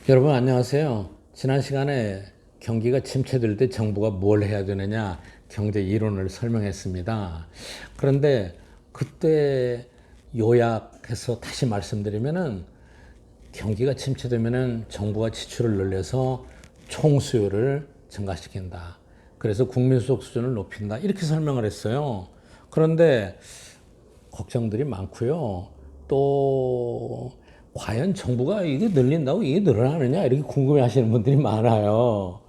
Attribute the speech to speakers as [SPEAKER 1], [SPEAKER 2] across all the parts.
[SPEAKER 1] 여러분 안녕하세요. 지난 시간에 경기가 침체될 때 정부가 뭘 해야 되느냐 경제 이론을 설명했습니다. 그런데 그때 요약해서 다시 말씀드리면은 경기가 침체되면은 정부가 지출을 늘려서 총수요를 증가시킨다. 그래서 국민소득 수준을 높인다. 이렇게 설명을 했어요. 그런데 걱정들이 많고요. 또 과연 정부가 이게 늘린다고 이게 늘어나느냐 이렇게 궁금해 하시는 분들이 많아요.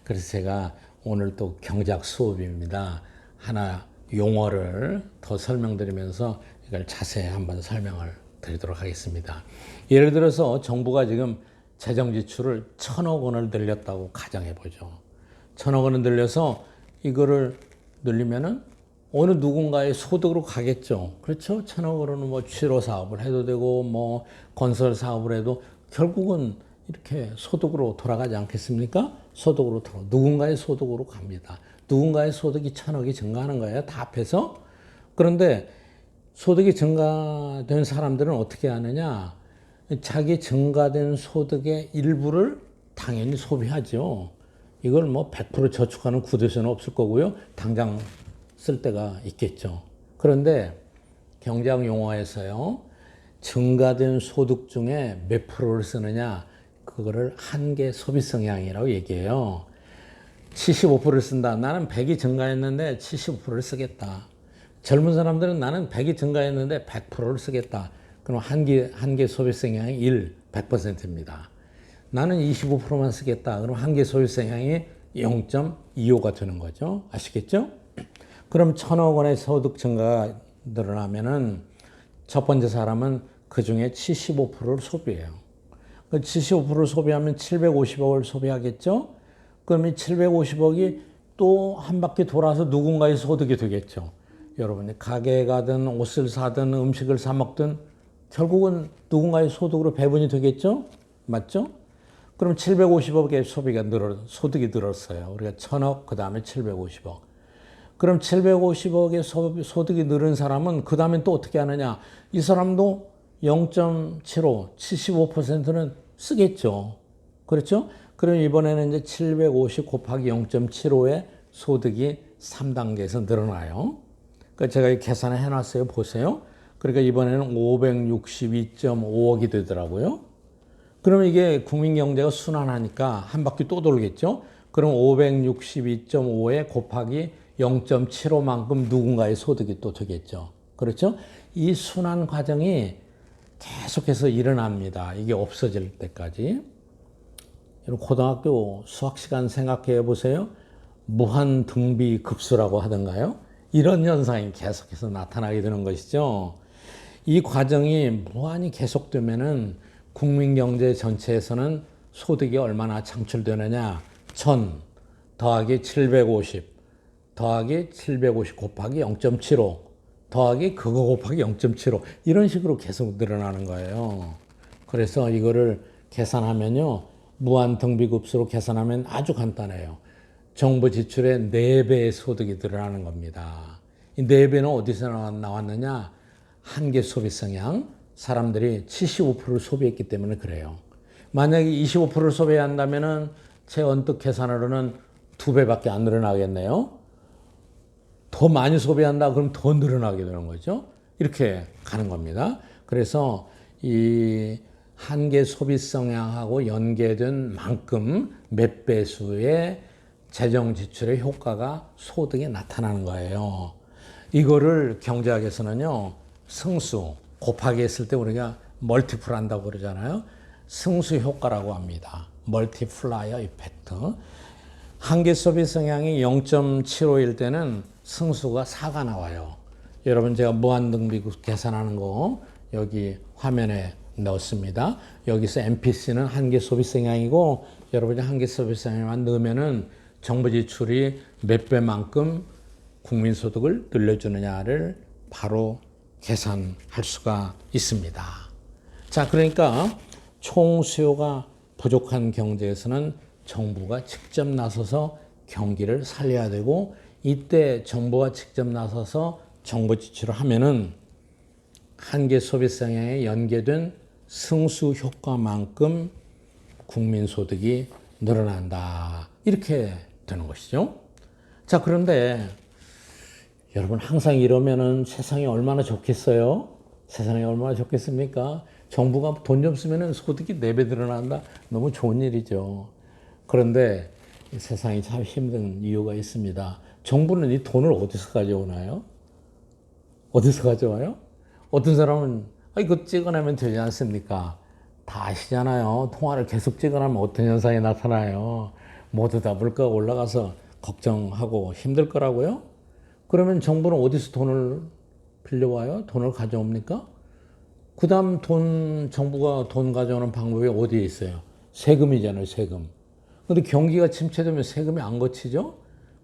[SPEAKER 1] 그래서 제가 오늘 또 경제학 수업입니다. 하나 용어를 더 설명드리면서 이걸 자세히 한번 설명을 드리도록 하겠습니다. 예를 들어서 정부가 지금 재정 지출을 1,000억 원을 늘렸다고 가정해 보죠. 1,000억 원을 늘려서 이거를 늘리면은 어느 누군가의 소득으로 가겠죠. 그렇죠? 1,000억 원으로는 뭐 취로 사업을 해도 되고 뭐 건설 사업을 해도 결국은 이렇게 소득으로 돌아가지 않겠습니까? 소득으로 돌아 누군가의 소득으로 갑니다. 누군가의 소득이 1,000억이 증가하는 거예요. 다 합해서. 그런데 소득이 증가된 사람들은 어떻게 하느냐? 자기 증가된 소득의 일부를 당연히 소비하죠. 이걸 뭐 100% 저축하는 구조는 없을 거고요. 당장 쓸 때가 있겠죠. 그런데 경제학 용어에서요, 증가된 소득 중에 몇 프로를 쓰느냐, 그거를 한계 소비 성향이라고 얘기해요. 75%를 쓴다. 나는 100이 증가했는데 75%를 쓰겠다. 젊은 사람들은 나는 100이 증가했는데 100%를 쓰겠다. 그럼 한계 소비 성향이 100%입니다. 나는 25%만 쓰겠다. 그럼 한계 소비 성향이 0.25가 되는 거죠. 아시겠죠? 그럼 1,000억 원의 소득 증가가 늘어나면은 첫 번째 사람은 그 중에 75%를 소비해요. 75%를 소비하면 750억을 소비하겠죠? 그럼 이 750억이 또 한 바퀴 돌아서 누군가의 소득이 되겠죠. 여러분이 가게에 가든 옷을 사든 음식을 사 먹든 결국은 누군가의 소득으로 배분이 되겠죠? 맞죠? 그럼 750억의 소득이 늘었어요. 우리가 1,000억, 그 다음에 750억. 그럼 750억의 소득이 늘은 사람은 그 다음에 또 어떻게 하느냐. 이 사람도 0.75, 75%는 쓰겠죠. 그렇죠? 그럼 이번에는 이제 750 곱하기 0.75의 소득이 3단계에서 늘어나요. 그러니까 제가 계산을 해놨어요. 보세요. 그러니까 이번에는 562.5억이 되더라고요. 그러면 이게 국민 경제가 순환하니까 한 바퀴 또 돌겠죠? 그럼 562.5에 곱하기 0.75만큼 누군가의 소득이 또 되겠죠. 그렇죠? 이 순환 과정이 계속해서 일어납니다. 이게 없어질 때까지. 여러분 고등학교 수학 시간 생각해 보세요. 무한 등비 급수라고 하던가요? 이런 현상이 계속해서 나타나게 되는 것이죠. 이 과정이 무한히 계속되면은 국민 경제 전체에서는 소득이 얼마나 창출되느냐? 1,000 더하기 750 더하기 750 곱하기 0.75 더하기 그거 곱하기 0.75 이런 식으로 계속 늘어나는 거예요. 그래서 이거를 계산하면요. 무한 등비급수로 계산하면 아주 간단해요. 정부 지출의 4배의 소득이 늘어나는 겁니다. 이 4배는 어디서 나왔느냐? 한계 소비 성향. 사람들이 75%를 소비했기 때문에 그래요. 만약에 25%를 소비해야 한다면은 제 언뜻 계산으로는 2배밖에 안 늘어나겠네요. 더 많이 소비한다 그럼 더 늘어나게 되는 거죠. 이렇게 가는 겁니다. 그래서 이 한계 소비 성향하고 연계된 만큼 몇 배수의 재정 지출의 효과가 소득에 나타나는 거예요. 이거를 경제학에서는요. 승수 곱하기 했을 때 우리가 멀티플 한다고 그러잖아요. 승수 효과라고 합니다. 멀티플라이어 이펙트. 한계 소비 성향이 0.75일 때는 승수가 4가 나와요. 여러분 제가 무한등비 계산하는 거 여기 화면에 넣었습니다. 여기서 MPC는 한계 소비 성향이고 여러분이 한계 소비 성향만 넣으면은 정부 지출이 몇 배만큼 국민소득을 늘려주느냐를 바로 계산할 수가 있습니다. 자, 그러니까 총 수요가 부족한 경제에서는 정부가 직접 나서서 경기를 살려야 되고 이때 정부가 직접 나서서 정부 지출을 하면은 한계 소비 성향에 연계된 승수 효과만큼 국민 소득이 늘어난다. 이렇게 되는 것이죠. 자, 그런데 여러분 항상 이러면은 세상이 얼마나 좋겠어요? 세상이 얼마나 좋겠습니까? 정부가 돈 좀 쓰면은 소득이 4배 늘어난다. 너무 좋은 일이죠. 그런데 세상이 참 힘든 이유가 있습니다. 정부는 이 돈을 어디서 가져오나요? 어디서 가져와요? 어떤 사람은 이거 찍어내면 되지 않습니까? 다 아시잖아요. 통화를 계속 찍어내면 어떤 현상이 나타나요? 모두 다 물가가 올라가서 걱정하고 힘들 거라고요? 그러면 정부는 어디서 돈을 빌려와요? 돈을 가져옵니까? 그 다음 정부가 돈 가져오는 방법이 어디에 있어요? 세금이잖아요, 세금. 근데 경기가 침체되면 세금이 안 거치죠?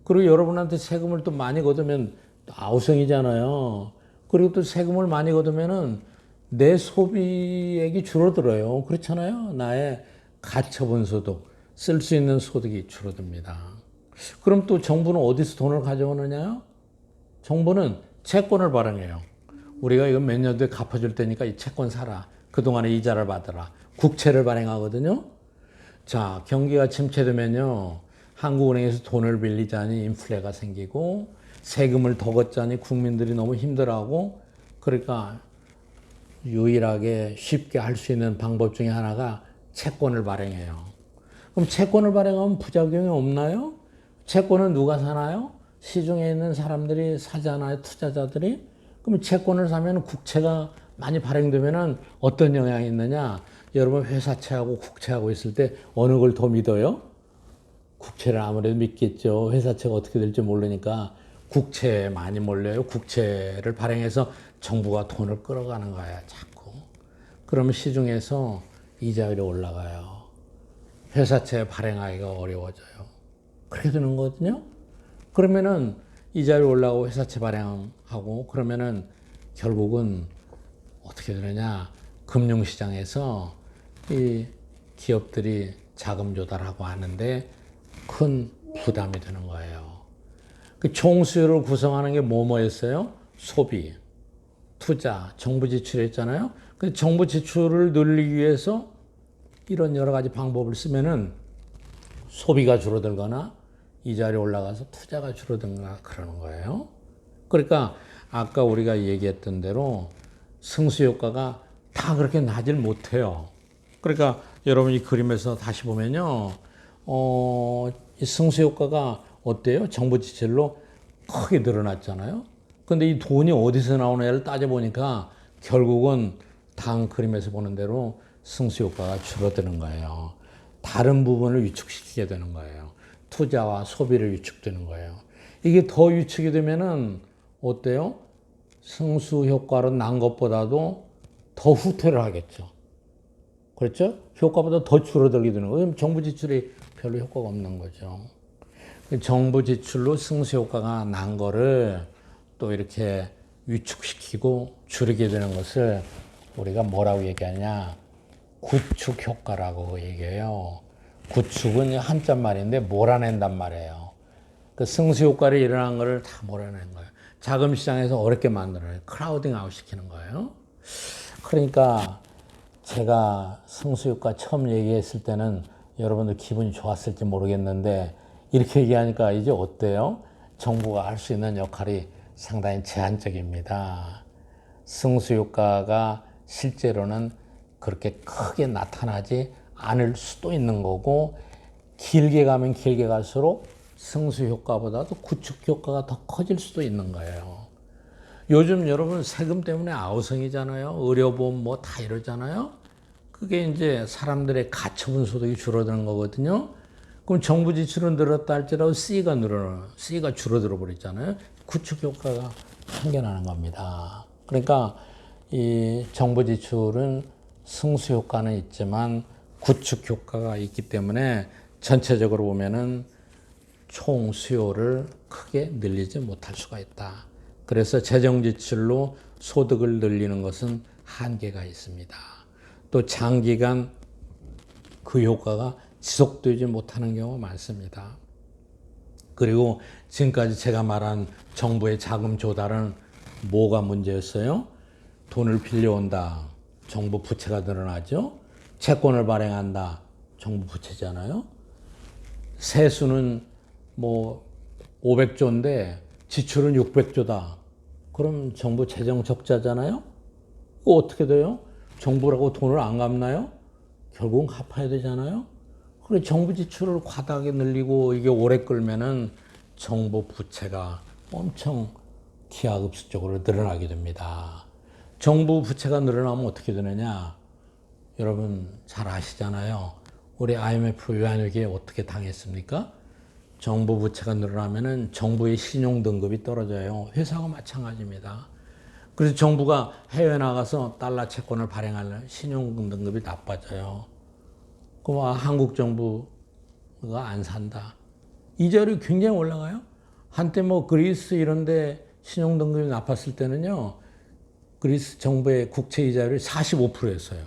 [SPEAKER 1] 그리고 여러분한테 세금을 또 많이 걷으면 아우성이잖아요. 그리고 또 세금을 많이 걷으면은 내 소비액이 줄어들어요. 그렇잖아요. 나의 가처분 소득, 쓸 수 있는 소득이 줄어듭니다. 그럼 또 정부는 어디서 돈을 가져오느냐요? 정부는 채권을 발행해요. 우리가 이거 몇 년 뒤에 갚아줄 테니까 이 채권 사라. 그동안에 이자를 받아라. 국채를 발행하거든요. 자, 경기가 침체되면요. 한국은행에서 돈을 빌리자니 인플레가 생기고 세금을 더 걷자니 국민들이 너무 힘들어하고 그러니까 유일하게 쉽게 할 수 있는 방법 중에 하나가 채권을 발행해요. 그럼 채권을 발행하면 부작용이 없나요? 채권은 누가 사나요? 시중에 있는 사람들이 사잖아요. 투자자들이. 그럼 채권을 사면 국채가 많이 발행되면 어떤 영향이 있느냐? 여러분 회사채하고 국채하고 있을 때 어느 걸 더 믿어요? 국채를 아무래도 믿겠죠. 회사채가 어떻게 될지 모르니까 국채에 많이 몰려요. 국채를 발행해서 정부가 돈을 끌어가는 거야, 자꾸. 그러면 시중에서 이자율이 올라가요. 회사채 발행하기가 어려워져요. 그렇게 되는 거거든요. 그러면은 이자율이 올라가고 회사채 발행하고 그러면은 결국은 어떻게 되느냐. 금융시장에서 이 기업들이 자금 조달하고 하는데 큰 부담이 되는 거예요. 그 총수요를 구성하는 게 뭐였어요? 소비, 투자, 정부 지출했잖아요. 그 정부 지출을 늘리기 위해서 이런 여러 가지 방법을 쓰면은 소비가 줄어들거나 이자율이 올라가서 투자가 줄어들거나 그러는 거예요. 그러니까 아까 우리가 얘기했던 대로 승수 효과가 다 그렇게 나질 못해요. 그러니까 여러분 이 그림에서 다시 보면요. 이 승수 효과가 어때요? 정부 지출로 크게 늘어났잖아요. 근데 이 돈이 어디서 나오느냐를 따져보니까 결국은 다음 그림에서 보는 대로 승수 효과가 줄어드는 거예요. 다른 부분을 위축시키게 되는 거예요. 투자와 소비를 위축되는 거예요. 이게 더 위축이 되면은 어때요? 승수 효과로 난 것보다도 더 후퇴를 하겠죠. 그렇죠? 효과보다 더 줄어들게 되는 거예요. 정부 지출이 별로 효과가 없는 거죠. 정부 지출로 승수 효과가 난 거를 또 이렇게 위축시키고 줄이게 되는 것을 우리가 뭐라고 얘기하냐? 구축 효과라고 얘기해요. 구축은 한자 말인데 몰아낸단 말이에요. 그 승수 효과를 일어난 거를 다 몰아내는 거예요. 자금 시장에서 어렵게 만들어요. 크라우딩 아웃 시키는 거예요. 그러니까 제가 승수 효과 처음 얘기했을 때는 여러분들 기분이 좋았을지 모르겠는데 이렇게 얘기하니까 이제 어때요? 정부가 할 수 있는 역할이 상당히 제한적입니다. 승수 효과가 실제로는 그렇게 크게 나타나지 않을 수도 있는 거고 길게 가면 길게 갈수록 승수 효과보다도 구축 효과가 더 커질 수도 있는 거예요. 요즘 여러분 세금 때문에 아우성이잖아요. 의료보험 뭐 다 이러잖아요. 그게 이제 사람들의 가처분 소득이 줄어드는 거거든요. 그럼 정부 지출은 늘었다 할지라도 C가 줄어들어 버렸잖아요. 구축 효과가 생겨나는 겁니다. 그러니까 이 정부 지출은 승수 효과는 있지만 구축 효과가 있기 때문에 전체적으로 보면은 총 수요를 크게 늘리지 못할 수가 있다. 그래서 재정 지출로 소득을 늘리는 것은 한계가 있습니다. 또 장기간 그 효과가 지속되지 못하는 경우가 많습니다. 그리고 지금까지 제가 말한 정부의 자금 조달은 뭐가 문제였어요? 돈을 빌려온다. 정부 부채가 늘어나죠. 채권을 발행한다. 정부 부채잖아요. 세수는 뭐 500조인데 지출은 600조다. 그럼 정부 재정 적자잖아요. 그거 어떻게 돼요? 정부라고 돈을 안 갚나요? 결국은 갚아야 되잖아요. 그래 정부 지출을 과다하게 늘리고 이게 오래 끌면은 정부 부채가 엄청 기하급수적으로 늘어나게 됩니다. 정부 부채가 늘어나면 어떻게 되느냐? 여러분 잘 아시잖아요. 우리 IMF 외환위기에 어떻게 당했습니까? 정부 부채가 늘어나면은 정부의 신용 등급이 떨어져요. 회사가 마찬가지입니다. 그래서 정부가 해외 나가서 달러 채권을 발행하려면 신용 등급이 나빠져요. 그럼 한국 정부가 안 산다. 이자율이 굉장히 올라가요. 한때 뭐 그리스 이런데 신용 등급이 나빴을 때는요. 그리스 정부의 국채 이자율이 45%였어요.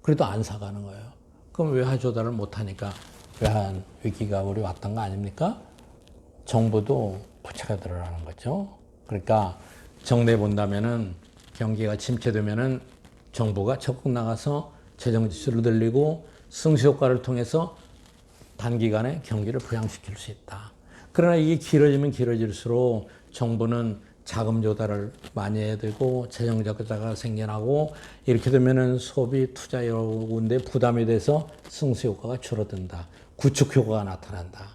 [SPEAKER 1] 그래도 안 사가는 거예요. 그럼 외화 조달을 못하니까 외환 위기가 우리 왔던 거 아닙니까? 정부도 부채가 늘어나는 거죠. 그러니까 정리해 본다면은 경기가 침체되면은 정부가 적극 나가서 재정 지출을 늘리고 승수 효과를 통해서 단기간에 경기를 부양시킬 수 있다. 그러나 이게 길어지면 길어질수록 정부는 자금 조달을 많이 해야 되고 재정 적자가 생겨나고 이렇게 되면은 소비, 투자 여러 군데 부담이 돼서 승수 효과가 줄어든다. 구축 효과가 나타난다.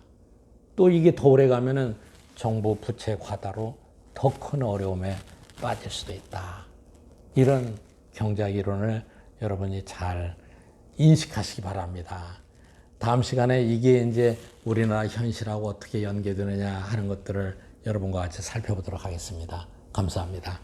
[SPEAKER 1] 또 이게 더 오래 가면은 정부 부채 과다로 더 큰 어려움에 빠질 수도 있다. 이런 경제학 이론을 여러분이 잘 인식하시기 바랍니다. 다음 시간에 이게 이제 우리나라 현실하고 어떻게 연계되느냐 하는 것들을 여러분과 같이 살펴보도록 하겠습니다. 감사합니다.